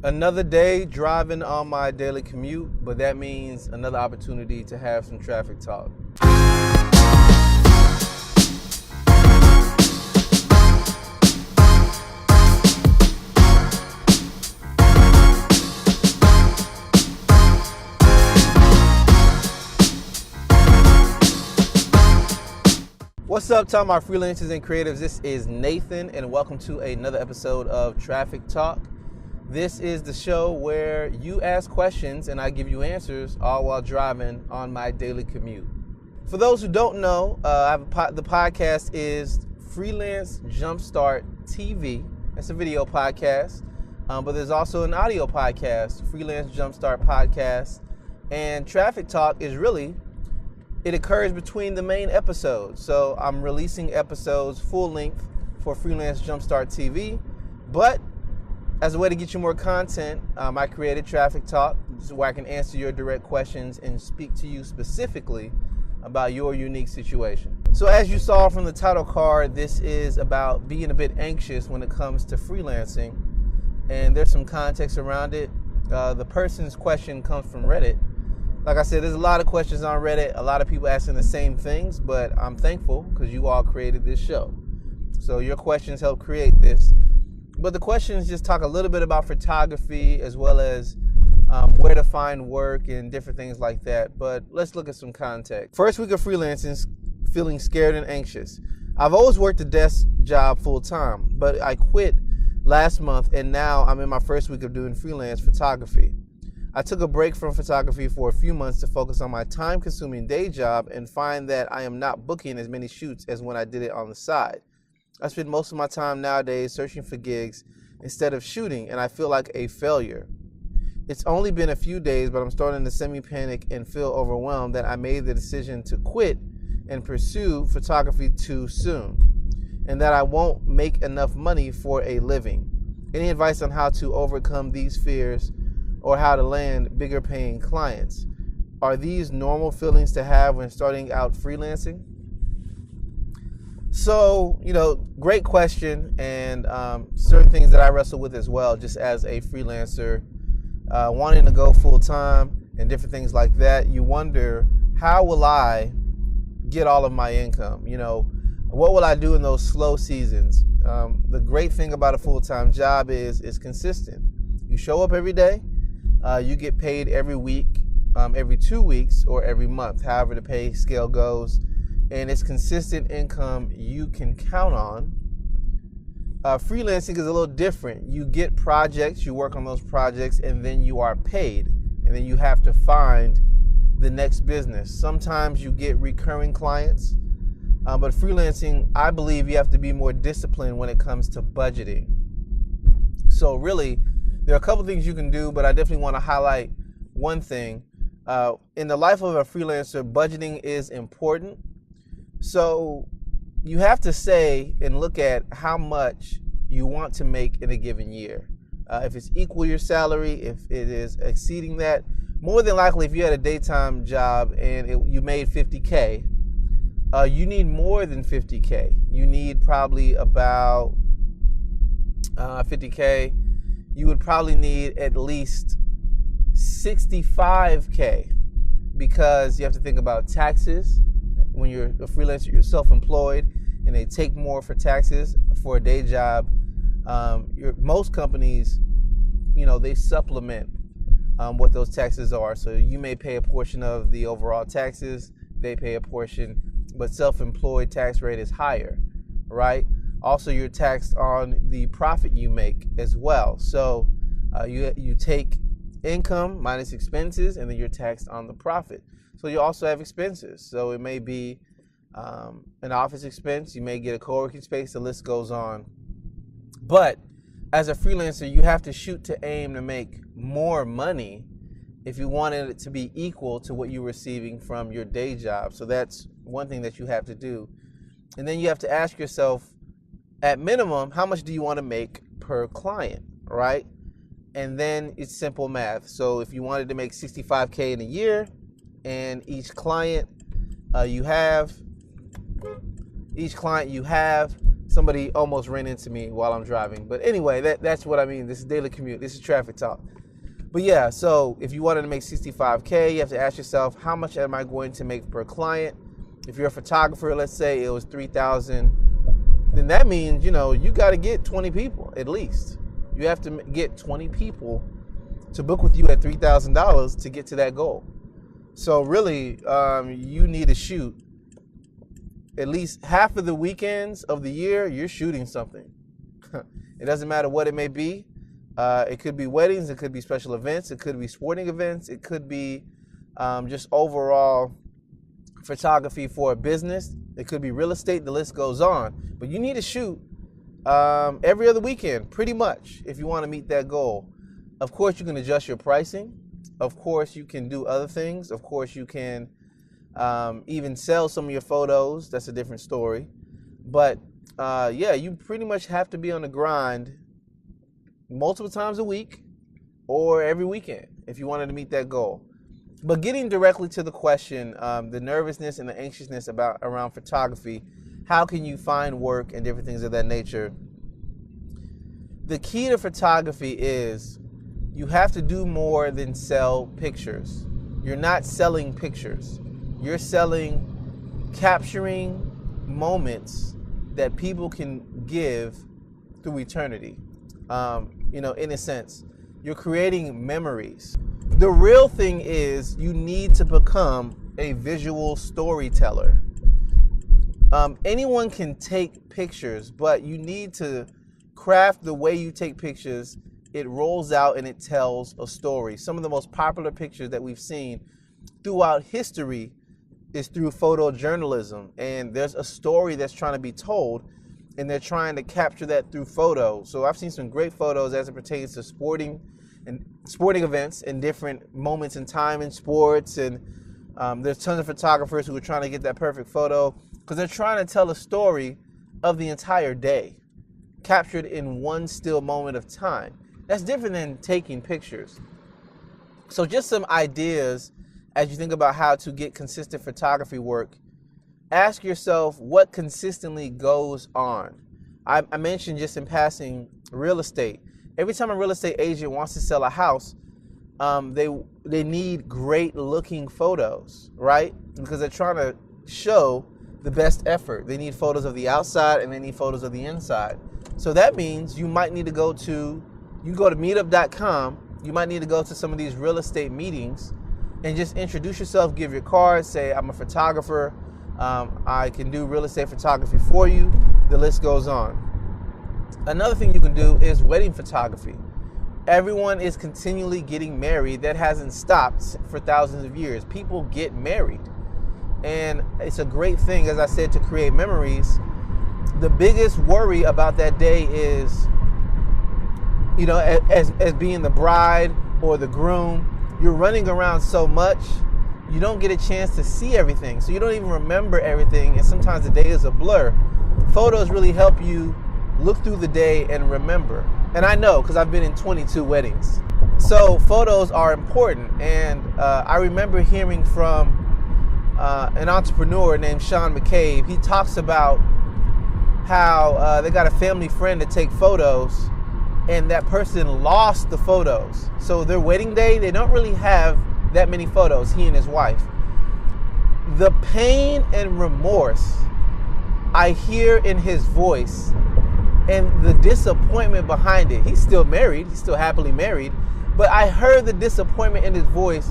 Another day driving on my daily commute, but that means another opportunity to have some traffic talk. What's up, to all my freelancers and creatives? This is Nathan, and welcome to another episode of Traffic Talk. This is the show where you ask questions and I give you answers, all while driving on my daily commute. For those who don't know, the podcast is Freelance Jumpstart TV. It's a video podcast, but there's also an audio podcast, Freelance Jumpstart Podcast. And Traffic Talk is it occurs between the main episodes. So I'm releasing episodes full length for Freelance Jumpstart TV, but as a way to get you more content, I created Traffic Talk, where I can answer your direct questions and speak to you specifically about your unique situation. So as you saw from the title card, this is about being a bit anxious when it comes to freelancing, and there's some context around it. The person's question comes from Reddit. Like I said, there's a lot of questions on Reddit, a lot of people asking the same things, but I'm thankful because you all created this show. So your questions help create this. But the questions just talk a little bit about photography as well as where to find work and different things like that. But let's look at some context. First week of freelancing, feeling scared and anxious. I've always worked a desk job full time, but I quit last month and now I'm in my first week of doing freelance photography. I took a break from photography for a few months to focus on my time-consuming day job and find that I am not booking as many shoots as when I did it on the side. I spend most of my time nowadays searching for gigs instead of shooting, and I feel like a failure. It's only been a few days, but I'm starting to semi-panic and feel overwhelmed that I made the decision to quit and pursue photography too soon, and that I won't make enough money for a living. Any advice on how to overcome these fears or how to land bigger paying clients? Are these normal feelings to have when starting out freelancing? So, great question, and certain things that I wrestle with as well, just as a freelancer, wanting to go full time and different things like that. You wonder, how will I get all of my income? What will I do in those slow seasons? The great thing about a full-time job is it's consistent. You show up every day, you get paid every week, every 2 weeks, or every month, however the pay scale goes. And it's consistent income you can count on. Freelancing is a little different. You get projects, you work on those projects, and then you are paid. And then you have to find the next business. Sometimes you get recurring clients, but freelancing, I believe you have to be more disciplined when it comes to budgeting. So really, there are a couple things you can do, but I definitely want to highlight one thing. In the life of a freelancer, budgeting is important. So you have to say and look at how much you want to make in a given year. If it's equal your salary, if it is exceeding that, more than likely if you had a daytime job and you made $50K, you need more than $50K. You need probably about $50K. You would probably need at least $65K, because you have to think about taxes. When you're a freelancer, you're self-employed, and they take more for taxes for a day job. Most companies, they supplement what those taxes are. So you may pay a portion of the overall taxes, they pay a portion, but self-employed tax rate is higher, right? Also, you're taxed on the profit you make as well. So you take income minus expenses, and then you're taxed on the profit. So you also have expenses. So it may be an office expense. You may get a co-working space. The list goes on. But as a freelancer, you have to shoot to aim to make more money if you wanted it to be equal to what you're receiving from your day job. So that's one thing that you have to do. And then you have to ask yourself, at minimum, how much do you want to make per client, right? And then it's simple math. So if you wanted to make $65K in a year, and each client you have Somebody almost ran into me while I'm driving. But anyway, that's what I mean. This is daily commute. This is traffic talk. But yeah, so if you wanted to make $65K, you have to ask yourself, how much am I going to make per client? If you're a photographer, let's say it was $3,000, then that means, you got to get 20 people at least. You have to get 20 people to book with you at $3,000 to get to that goal. So really, you need to shoot at least half of the weekends of the year. You're shooting something. It doesn't matter what it may be. It could be weddings, it could be special events, it could be sporting events, it could be just overall photography for a business, it could be real estate, the list goes on. But you need to shoot every other weekend, pretty much, if you want to meet that goal. Of course, you can adjust your pricing. Of course, you can do other things. Of course, you can even sell some of your photos. That's a different story. But yeah, you pretty much have to be on the grind multiple times a week or every weekend if you wanted to meet that goal. But getting directly to the question, the nervousness and the anxiousness around photography, how can you find work and different things of that nature? The key to photography is you have to do more than sell pictures. You're not selling pictures. You're capturing moments that people can give through eternity. In a sense, you're creating memories. The real thing is you need to become a visual storyteller. Anyone can take pictures, but you need to craft the way you take pictures. It rolls out and it tells a story. Some of the most popular pictures that we've seen throughout history is through photojournalism, and there's a story that's trying to be told, and they're trying to capture that through photo. So I've seen some great photos as it pertains to sporting events and different moments in time in sports, and there's tons of photographers who are trying to get that perfect photo because they're trying to tell a story of the entire day captured in one still moment of time. That's different than taking pictures. So just some ideas as you think about how to get consistent photography work. Ask yourself what consistently goes on. I mentioned just in passing real estate. Every time a real estate agent wants to sell a house, they need great looking photos, right? Because they're trying to show the best effort. They need photos of the outside and they need photos of the inside. So that means you might need to go to meetup.com. You might need to go to some of these real estate meetings and just introduce yourself, give your card, say, I'm a photographer. I can do real estate photography for you. The list goes on. Another thing you can do is wedding photography. Everyone is continually getting married. That hasn't stopped for thousands of years. People get married. And it's a great thing, as I said, to create memories. The biggest worry about that day is, as being the bride or the groom, you're running around so much, you don't get a chance to see everything. So you don't even remember everything, and sometimes the day is a blur. Photos really help you look through the day and remember. And I know, because I've been in 22 weddings. So photos are important. And I remember hearing from an entrepreneur named Sean McCabe. He talks about how they got a family friend to take photos, and that person lost the photos. So their wedding day, they don't really have that many photos, he and his wife. The pain and remorse I hear in his voice and the disappointment behind it. He's still married, he's still happily married, but I heard the disappointment in his voice,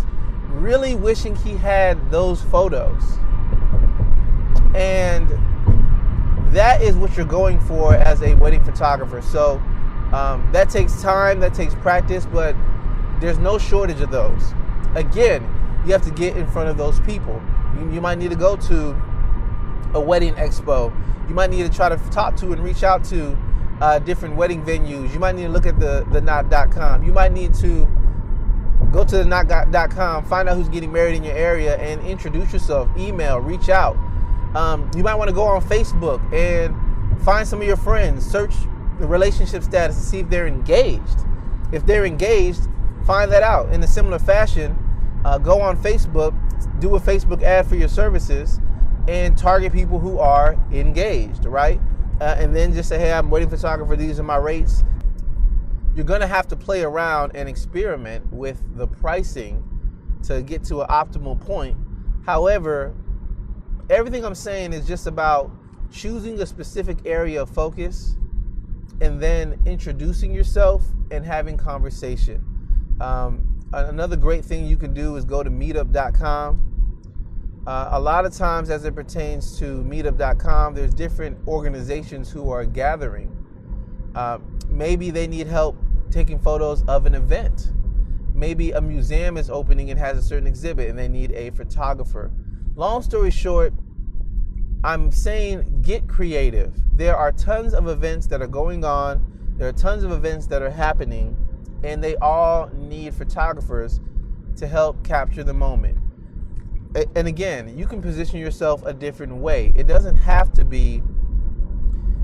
really wishing he had those photos. And that is what you're going for as a wedding photographer. So that takes time, that takes practice, but there's no shortage of those. Again, you have to get in front of those people. You might need to go to a wedding expo. You might need to try to talk to and reach out to different wedding venues. You might need to look at the knot.com. You might need to go to the knot.com, find out who's getting married in your area, and introduce yourself, email, reach out. You might want to go on Facebook and find some of your friends, search the relationship status to see if they're engaged. If they're engaged, find that out. In a similar fashion, go on Facebook, do a Facebook ad for your services, and target people who are engaged, right? and then just say, hey, I'm a wedding photographer, these are my rates. You're going to have to play around and experiment with the pricing to get to an optimal point. However, everything I'm saying is just about choosing a specific area of focus and then introducing yourself and having conversation. Another great thing you can do is go to meetup.com. A lot of times as it pertains to meetup.com, there's different organizations who are gathering. Maybe they need help taking photos of an event. Maybe a museum is opening and has a certain exhibit and they need a photographer. Long story short, I'm saying get creative. There are tons of events that are going on. There are tons of events that are happening, and they all need photographers to help capture the moment. And again, you can position yourself a different way. It doesn't have to be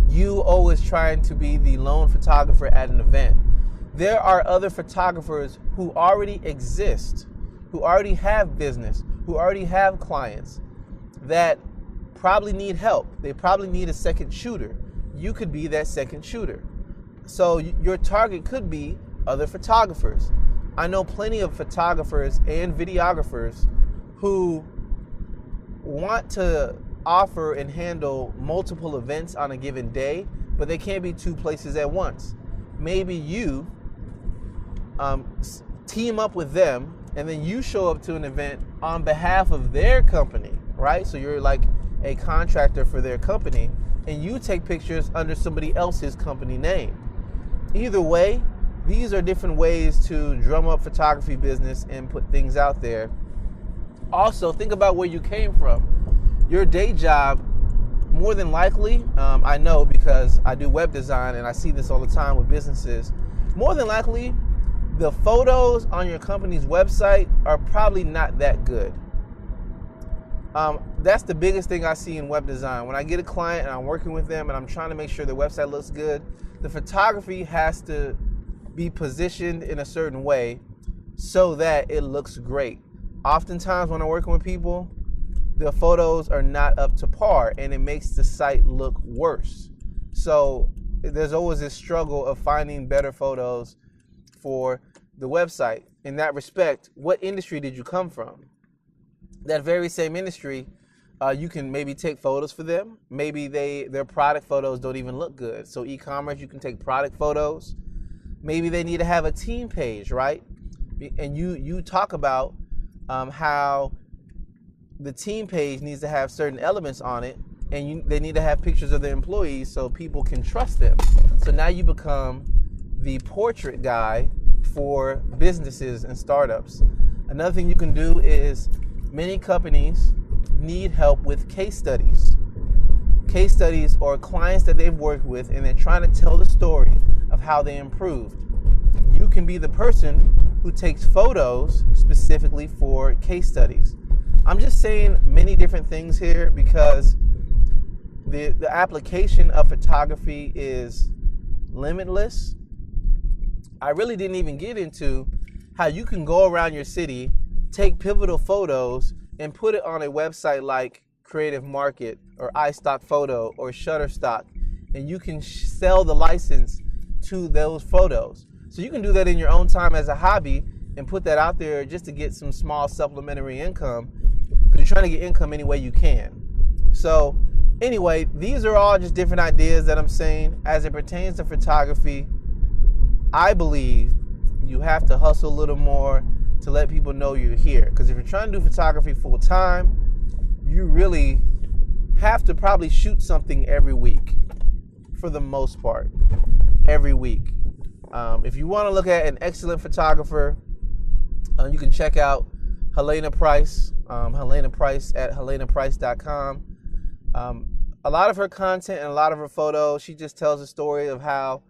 you always trying to be the lone photographer at an event. There are other photographers who already exist, who already have business, who already have clients that probably need help. They probably need a second shooter. You could be that second shooter. So your target could be other photographers. I know plenty of photographers and videographers who want to offer and handle multiple events on a given day, but they can't be two places at once. Maybe you team up with them and then you show up to an event on behalf of their company, right? So you're like a contractor for their company and you take pictures under somebody else's company name. Either way, these are different ways to drum up photography business and put things out there. Also, think about where you came from. Your day job, more than likely, I know because I do web design and I see this all the time with businesses, more than likely, the photos on your company's website are probably not that good. That's the biggest thing I see in web design. When I get a client and I'm working with them and I'm trying to make sure the website looks good, the photography has to be positioned in a certain way so that it looks great. Oftentimes when I'm working with people, the photos are not up to par and it makes the site look worse. So there's always this struggle of finding better photos for the website. In that respect, what industry did you come from? That very same industry, you can maybe take photos for them. Maybe their product photos don't even look good. So e-commerce, you can take product photos. Maybe they need to have a team page, right? And you talk about how the team page needs to have certain elements on it, and they need to have pictures of their employees so people can trust them. So now you become the portrait guy for businesses and startups. Another thing you can do is many companies need help with case studies. Case studies or clients that they've worked with and they're trying to tell the story of how they improved. You can be the person who takes photos specifically for case studies. I'm just saying many different things here because the application of photography is limitless. I really didn't even get into how you can go around your city, take pivotal photos, and put it on a website like Creative Market or iStock Photo or Shutterstock, and you can sell the license to those photos. So you can do that in your own time as a hobby and put that out there just to get some small supplementary income, because you're trying to get income any way you can. So anyway, these are all just different ideas that I'm saying as it pertains to photography. I believe you have to hustle a little more to let people know you're here. Because if you're trying to do photography full time, you really have to probably shoot something every week, for the most part, every week. If you want to look at an excellent photographer, you can check out Helena Price, Helena Price at helenaprice.com. A lot of her content and a lot of her photos, she just tells a story of how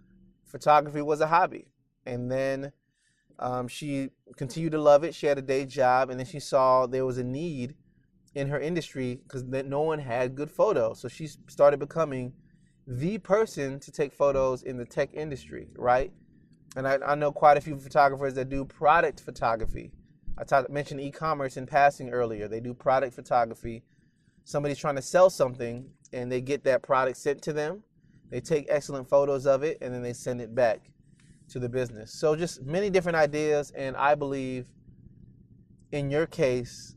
photography was a hobby. And then she continued to love it. She had a day job, and then she saw there was a need in her industry because no one had good photos. So she started becoming the person to take photos in the tech industry, right? And I know quite a few photographers that do product photography. I mentioned e-commerce in passing earlier. They do product photography. Somebody's trying to sell something, and they get that product sent to them, They take excellent photos of it, and then they send it back to the business. So just many different ideas, and I believe in your case,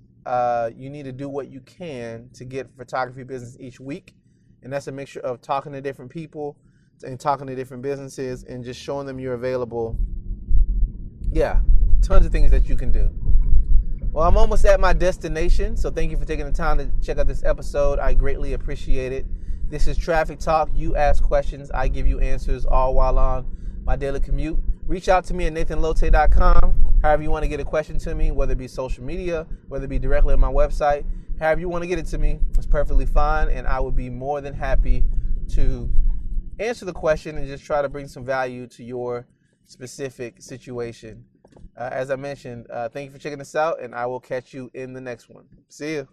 you need to do what you can to get photography business each week, and that's a mixture of talking to different people and talking to different businesses and just showing them you're available. Yeah, tons of things that you can do. Well, I'm almost at my destination, so thank you for taking the time to check out this episode. I greatly appreciate it. This is Traffic Talk. You ask questions, I give you answers, all while on my daily commute. Reach out to me at nathanallotey.com. However you want to get a question to me, whether it be social media, whether it be directly on my website, however you want to get it to me, it's perfectly fine, and I would be more than happy to answer the question and just try to bring some value to your specific situation. As I mentioned, thank you for checking this out, and I will catch you in the next one. See you.